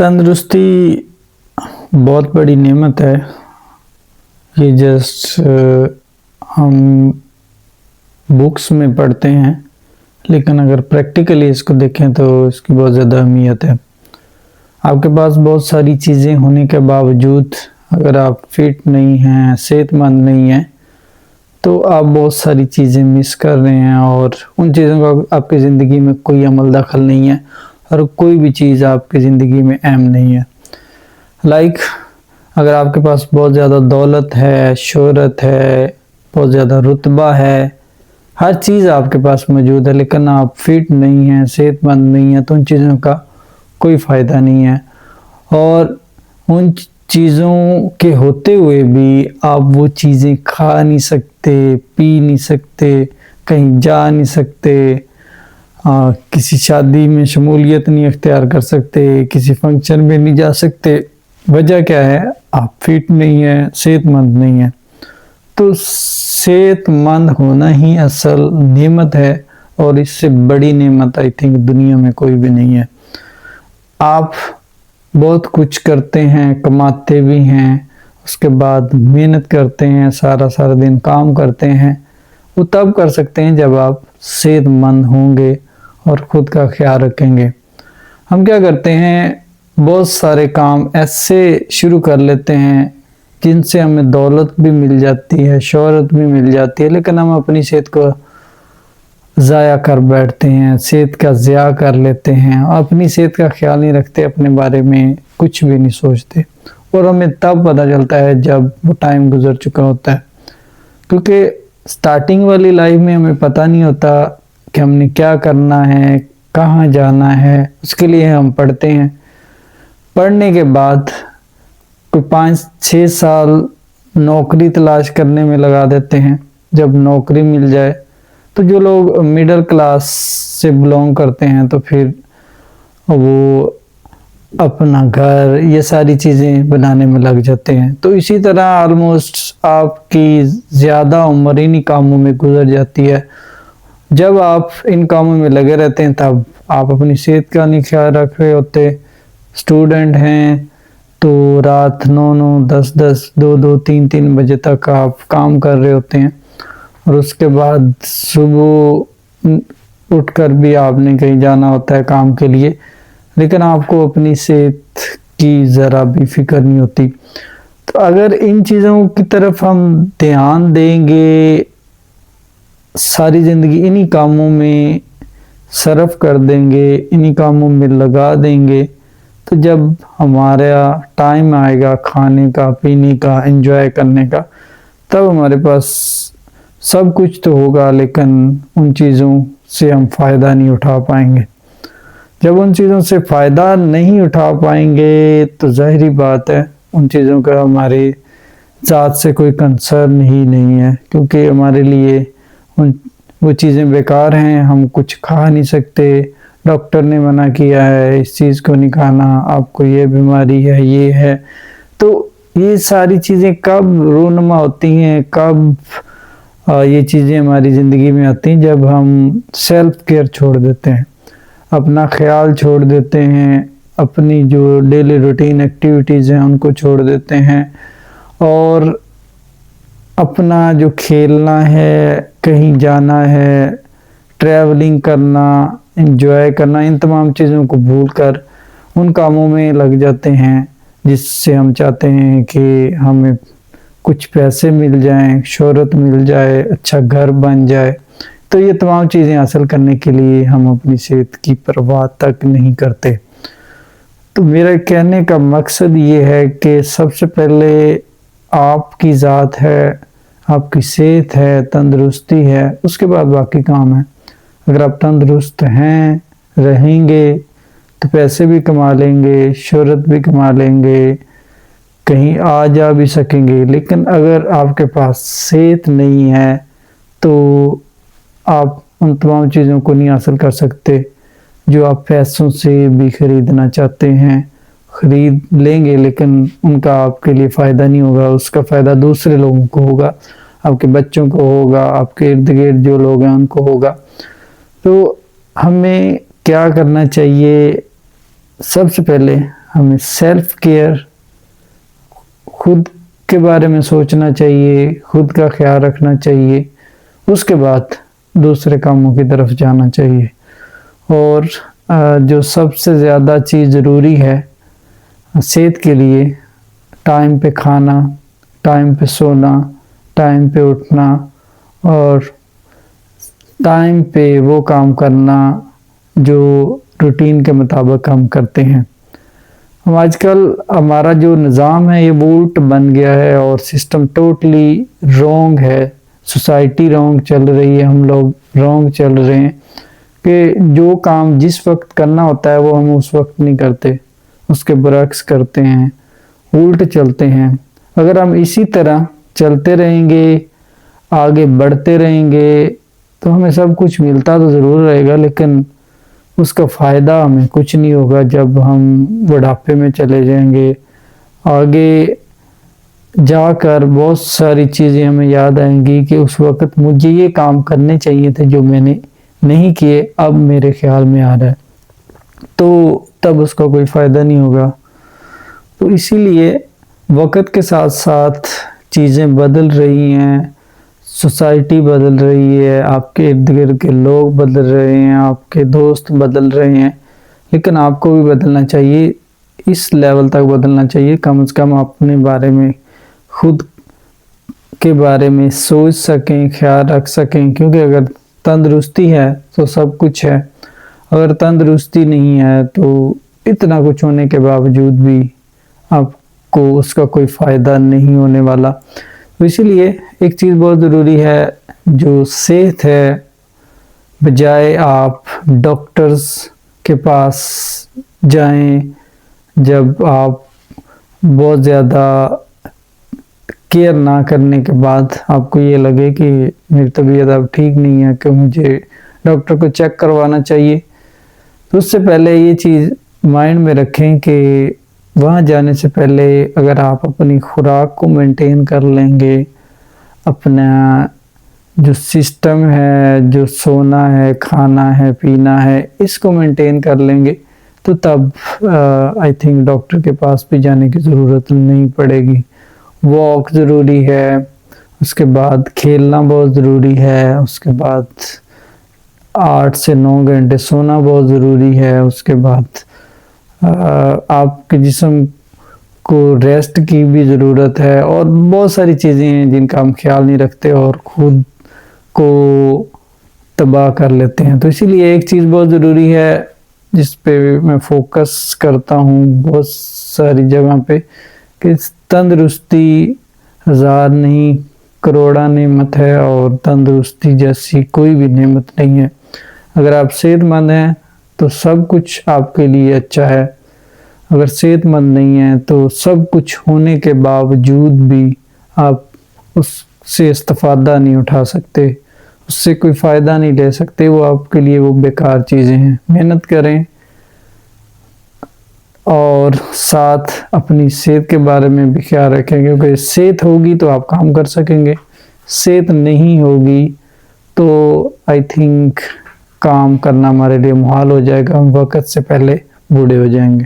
तंदुरुस्ती बहुत बड़ी नेमत है। ये जस्ट हम बुक्स में पढ़ते हैं, लेकिन अगर प्रैक्टिकली इसको देखें तो इसकी बहुत ज़्यादा अहमियत है। आपके पास बहुत सारी चीज़ें होने के बावजूद अगर आप फिट नहीं हैं, सेहतमंद नहीं हैं, तो आप बहुत सारी चीज़ें मिस कर रहे हैं और उन चीज़ों का आपकी ज़िंदगी में कोई अमल दखल नहीं है और कोई भी चीज़ आपकी ज़िंदगी में अहम नहीं है। अगर आपके पास बहुत ज़्यादा दौलत है, शोहरत है, बहुत ज़्यादा रुतबा है, हर चीज़ आपके पास मौजूद है, लेकिन आप फिट नहीं हैं, सेहतमंद नहीं हैं, तो उन चीज़ों का कोई फ़ायदा नहीं है। और उन चीज़ों के होते हुए भी आप वो चीज़ें खा नहीं सकते, पी नहीं सकते, कहीं जा नहीं सकते, किसी शादी में शमूलियत नहीं अख्तियार कर सकते, किसी फंक्शन में नहीं जा सकते। वजह क्या है? आप फिट नहीं है, सेहतमंद नहीं है। तो सेहतमंद होना ही असल नेमत है और इससे बड़ी नेमत आई थिंक दुनिया में कोई भी नहीं है। आप बहुत कुछ करते हैं, कमाते भी हैं, उसके बाद मेहनत करते हैं, सारा दिन काम करते हैं, वो तब कर सकते हैं जब आप सेहतमंद होंगे और ख़ुद का ख्याल रखेंगे। हम क्या करते हैं, बहुत सारे काम ऐसे शुरू कर लेते हैं जिनसे हमें दौलत भी मिल जाती है, शोहरत भी मिल जाती है, लेकिन हम अपनी सेहत को ज़ाया कर बैठते हैं, सेहत का ज़िया कर लेते हैं, अपनी सेहत का ख्याल नहीं रखते, अपने बारे में कुछ भी नहीं सोचते और हमें तब पता चलता है जब वो टाइम गुजर चुका होता है। क्योंकि स्टार्टिंग वाली लाइफ में हमें पता नहीं होता कि हमने क्या करना है, कहाँ जाना है, उसके लिए हम पढ़ते हैं। पढ़ने के बाद कोई 5-6 साल नौकरी तलाश करने में लगा देते हैं। जब नौकरी मिल जाए तो जो लोग मिडिल क्लास से बिलोंग करते हैं तो फिर वो अपना घर, ये सारी चीज़ें बनाने में लग जाते हैं। तो इसी तरह ऑलमोस्ट आपकी ज़्यादा उम्र इन्हीं कामों में गुजर जाती है। जब आप इन कामों में लगे रहते हैं तब आप अपनी सेहत का नहीं ख्याल रख रहे होते। स्टूडेंट हैं तो रात 9-9, 10-10, 2-2, 3-3 बजे तक आप काम कर रहे होते हैं और उसके बाद सुबह उठकर भी आपने कहीं जाना होता है काम के लिए, लेकिन आपको अपनी सेहत की ज़रा भी फिक्र नहीं होती। तो अगर इन चीज़ों की तरफ हम ध्यान देंगे, सारी ज़िंदगी इन्हीं कामों में सर्फ कर देंगे, इन्हीं कामों में लगा देंगे, तो जब हमारा टाइम आएगा खाने का, पीने का, एंजॉय करने का, तब हमारे पास सब कुछ तो होगा, लेकिन उन चीज़ों से हम फ़ायदा नहीं उठा पाएंगे। जब उन चीज़ों से फ़ायदा नहीं उठा पाएंगे तो ज़ाहिरी बात है उन चीज़ों का हमारे ज़ात से कोई कंसर्न ही नहीं है, क्योंकि हमारे लिए वो चीज़ें बेकार हैं। हम कुछ खा नहीं सकते, डॉक्टर ने मना किया है इस चीज़ को नहीं खाना, आपको ये बीमारी है, ये है। तो ये सारी चीज़ें कब रूनुमा होती हैं, कब ये चीज़ें हमारी ज़िंदगी में आती हैं? जब हम सेल्फ केयर छोड़ देते हैं, अपना ख्याल छोड़ देते हैं, अपनी जो डेली रूटीन एक्टिविटीज़ हैं उनको छोड़ देते हैं और अपना जो खेलना है, कहीं जाना है, ट्रैवलिंग करना, एंजॉय करना, इन तमाम चीज़ों को भूलकर उन कामों में लग जाते हैं जिससे हम चाहते हैं कि हमें कुछ पैसे मिल जाएं, शोहरत मिल जाए, अच्छा घर बन जाए। तो ये तमाम चीज़ें हासिल करने के लिए हम अपनी सेहत की परवाह तक नहीं करते। तो मेरा कहने का मकसद ये है कि सबसे पहले आपकी ज़ात है, आपकी सेहत है, तंदुरुस्ती है, उसके बाद बाकी काम है। अगर आप तंदुरुस्त हैं, रहेंगे, तो पैसे भी कमा लेंगे, शोहरत भी कमा लेंगे, कहीं आ जा भी सकेंगे। लेकिन अगर आपके पास सेहत नहीं है तो आप उन तमाम चीज़ों को नहीं हासिल कर सकते जो आप पैसों से भी ख़रीदना चाहते हैं। ख़रीद लेंगे लेकिन उनका आपके लिए फ़ायदा नहीं होगा, उसका फ़ायदा दूसरे लोगों को होगा, आपके बच्चों को होगा, आपके इर्द गिर्द जो लोग हैं उनको होगा। तो हमें क्या करना चाहिए? سب سے پہلے ہمیں سیلف کیئر، خود کے بارے میں سوچنا چاہیے، خود کا خیال رکھنا چاہیے، اس کے بعد دوسرے کاموں کی طرف جانا چاہیے۔ اور جو سب سے زیادہ چیز ضروری ہے صحت کے لیے، ٹائم پہ کھانا، ٹائم پہ سونا، ٹائم پہ اٹھنا اور ٹائم پہ وہ کام کرنا جو روٹین کے مطابق ہم کرتے ہیں۔ ہم آج کل ہمارا جو نظام ہے یہ الٹ بن گیا ہے اور سسٹم ٹوٹلی رونگ ہے، سوسائٹی رونگ چل رہی ہے، ہم لوگ رونگ چل رہے ہیں کہ جو کام جس وقت کرنا ہوتا ہے وہ ہم اس وقت نہیں کرتے، اس کے برعکس کرتے ہیں، الٹ چلتے ہیں۔ اگر ہم اسی طرح چلتے رہیں گے، آگے بڑھتے رہیں گے تو ہمیں سب کچھ ملتا تو ضرور رہے گا، لیکن اس کا فائدہ ہمیں کچھ نہیں ہوگا جب ہم بڑھاپے میں چلے جائیں گے۔ آگے جا کر بہت ساری چیزیں ہمیں یاد آئیں گی کہ اس وقت مجھے یہ کام کرنے چاہیے تھے جو میں نے نہیں کیے، اب میرے خیال میں آ رہا ہے، تو تب اس کا کوئی فائدہ نہیں ہوگا۔ تو اسی لیے وقت کے ساتھ ساتھ چیزیں بدل رہی ہیں، سوسائٹی بدل رہی ہے، آپ کے ارد گرد کے لوگ بدل رہے ہیں، آپ کے دوست بدل رہے ہیں، لیکن آپ کو بھی بدلنا چاہیے، اس لیول تک بدلنا چاہیے، کم از کم اپنے بارے میں، خود کے بارے میں سوچ سکیں، خیال رکھ سکیں، کیونکہ اگر تندرستی ہے تو سب کچھ ہے، اگر تندرستی نہیں ہے تو اتنا کچھ ہونے کے باوجود بھی آپ کو اس کا کوئی فائدہ نہیں ہونے والا۔ تو اسی لیے ایک چیز بہت ضروری ہے، جو صحت ہے، بجائے آپ ڈاکٹرز کے پاس جائیں جب آپ بہت زیادہ کیئر نہ کرنے کے بعد آپ کو یہ لگے کہ میری طبیعت اب ٹھیک نہیں ہے کہ مجھے ڈاکٹر کو چیک کروانا چاہیے، تو اس سے پہلے یہ چیز مائنڈ میں رکھیں کہ وہاں جانے سے پہلے اگر آپ اپنی خوراک کو مینٹین کر لیں گے، اپنا جو سسٹم ہے، جو سونا ہے، کھانا ہے، پینا ہے، اس کو مینٹین کر لیں گے تو تب آئی تھنک ڈاکٹر کے پاس بھی جانے کی ضرورت نہیں پڑے گی۔ واک ضروری ہے، اس کے بعد کھیلنا بہت ضروری ہے، اس کے بعد 8 سے 9 گھنٹے سونا بہت ضروری ہے، اس کے بعد آپ کے جسم کو ریسٹ کی بھی ضرورت ہے، اور بہت ساری چیزیں ہیں جن کا ہم خیال نہیں رکھتے اور خود کو تباہ کر لیتے ہیں۔ تو اسی لیے ایک چیز بہت ضروری ہے جس پہ میں فوکس کرتا ہوں بہت ساری جگہ پہ، کہ تندرستی ہزار نہیں کروڑا نعمت ہے، اور تندرستی جیسی کوئی بھی نعمت نہیں ہے۔ اگر آپ صحت مند ہیں تو سب کچھ آپ کے لیے اچھا ہے، اگر صحت مند نہیں ہے تو سب کچھ ہونے کے باوجود بھی آپ اس سے استفادہ نہیں اٹھا سکتے، اس سے کوئی فائدہ نہیں لے سکتے، وہ آپ کے لیے وہ بیکار چیزیں ہیں۔ محنت کریں اور ساتھ اپنی صحت کے بارے میں بھی خیال رکھیں، کیونکہ صحت ہوگی تو آپ کام کر سکیں گے، صحت نہیں ہوگی تو آئی تھنک کام کرنا ہمارے لیے محال ہو جائے گا، ہم وقت سے پہلے بوڑھے ہو جائیں گے۔